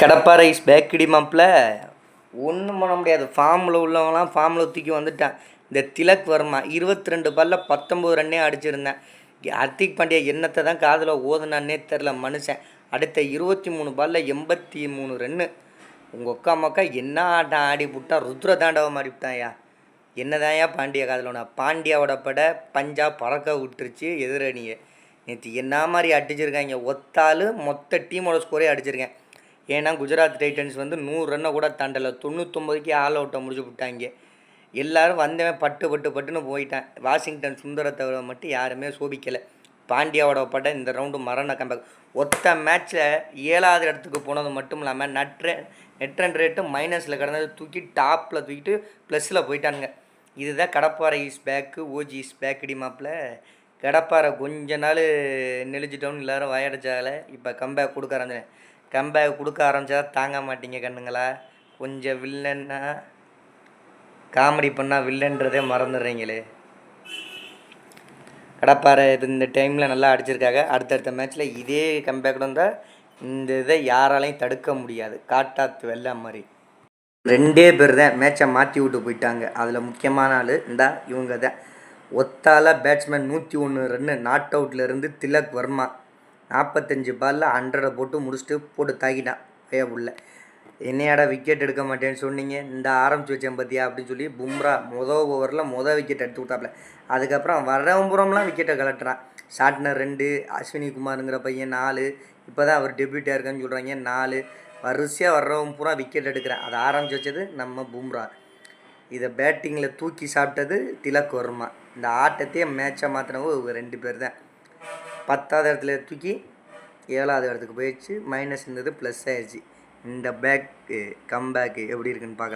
கடப்பாறை இஸ் பேக்கடி மாப்பில் ஒன்றும் பண்ண முடியாது. ஃபார்மில் உள்ளவங்களாம் ஃபார்மில் தூக்கி வந்துட்டான். இந்த திலக் வர்மா 22 பாலில் 19 ரன்னே அடிச்சிருந்தேன். ஹர்திக் பாண்டியா என்னத்தை தான் காதில் ஓதுனான்னே தெரில மனுஷன். அடுத்த 23 பாலில் 83 ரன்னு. உங்கள் அக்கா மக்கா என்ன ஆட்டம் ஆடி விட்டான். ருத்ர தாண்டவம் ஆடி விட்டான்யா. என்னதான்யா பாண்டியா காதில் நான் பாண்டியாவோட படை பஞ்சாப் பறக்க விட்டுருச்சு எதிரணியை. நேற்று என்ன மாதிரி அடிச்சிருக்காங்க. ஒத்தாள் மொத்த டீமோட ஸ்கோரே அடிச்சிருக்கேன். ஏன்னா குஜராத் டைட்டன்ஸ் 100 ரன்னை கூட தாண்டலை. 99க்கு ஆல் அவுட்டை முடிச்சு விட்டாங்க. எல்லோரும் வந்தவன் பட்டுன்னு போயிட்டான். வாஷிங்டன் சுந்தர தவிர மட்டும் யாருமே சோபிக்கலை. பாண்டியாவோட பட்டை இந்த ரவுண்டு மரண கம்பேக். ஒத்த மேட்ச்சில் 7வது இடத்துக்கு போனது மட்டும் இல்லாமல் நெட் ரன் ரேட்டு மைனஸில் கிடந்தது தூக்கி டாப்பில் தூக்கிட்டு ப்ளஸில் போயிட்டானுங்க. இதுதான் கடப்பாறை இஸ் பேக்கு, ஓஜி இஸ் பேக்கடி மாப்பில். கடப்பாறை கொஞ்ச நாள் நெளிச்சிட்டோன்னு எல்லோரும் வயடிச்சால. இப்போ கம்பேக் கொடுக்க ஆரம்பித்தா தாங்க மாட்டீங்க கண்ணுங்களா. கொஞ்சம் வில்லன்னா காமெடி பண்ணால் வில்லன்றதே மறந்துடுறீங்களே. கடப்பாறை இந்த டைமில் நல்லா அடிச்சிருக்காங்க. அடுத்தடுத்த மேட்ச்சில் இதே கம்பேக் வந்தால் இந்த இதை யாராலையும் தடுக்க முடியாது. காட்டாத்து வெள்ளை மாதிரி 2 பேர் தான் மேட்சை மாற்றி விட்டு போயிட்டாங்க. அதில் முக்கியமான ஆள் இவங்க தான். ஒத்தால பேட்ஸ்மேன் 101 ரன்னு நாட் அவுட்லேருந்து திலக் வர்மா 45 பாலில் 100 போட்டு தாக்கிட்டான். உள்ள என்னையாடா விக்கெட் எடுக்க மாட்டேன்னு சொன்னீங்க, இந்த ஆரம்பிச்சு வச்சேன் பார்த்தியா அப்படின்னு சொல்லி பும்ரா ஓவரில் விக்கெட் எடுத்து விட்டாப்புல. அதுக்கப்புறம் வரவம்புறம்லாம் விக்கெட்டை கலட்டுறான். ஷாட்னர் 2, அஸ்வினி குமாருங்கிற பையன் 4, இப்போ தான் அவர் டெபியூட்டாக இருக்கான்னு சொல்கிறாங்க 4. வரிசையாக வர்றவன் பூரா விக்கெட் எடுக்கிறேன். அதை ஆரம்பித்து வச்சது நம்ம பும்ரா. இதை பேட்டிங்கில் தூக்கி சாப்பிட்டது திலக் வர்மா. இந்த ஆட்டத்தையே மேட்சை மாற்றினவங்க 2 பேர் தான். 10வது இடத்துல தூக்கி 7வது இடத்துக்கு போயிடுச்சு. மைனஸ் இருந்தது ப்ளஸ் ஆயிடுச்சு. இந்த கம்பேக்கு எப்படி இருக்குன்னு பார்க்கலாம்.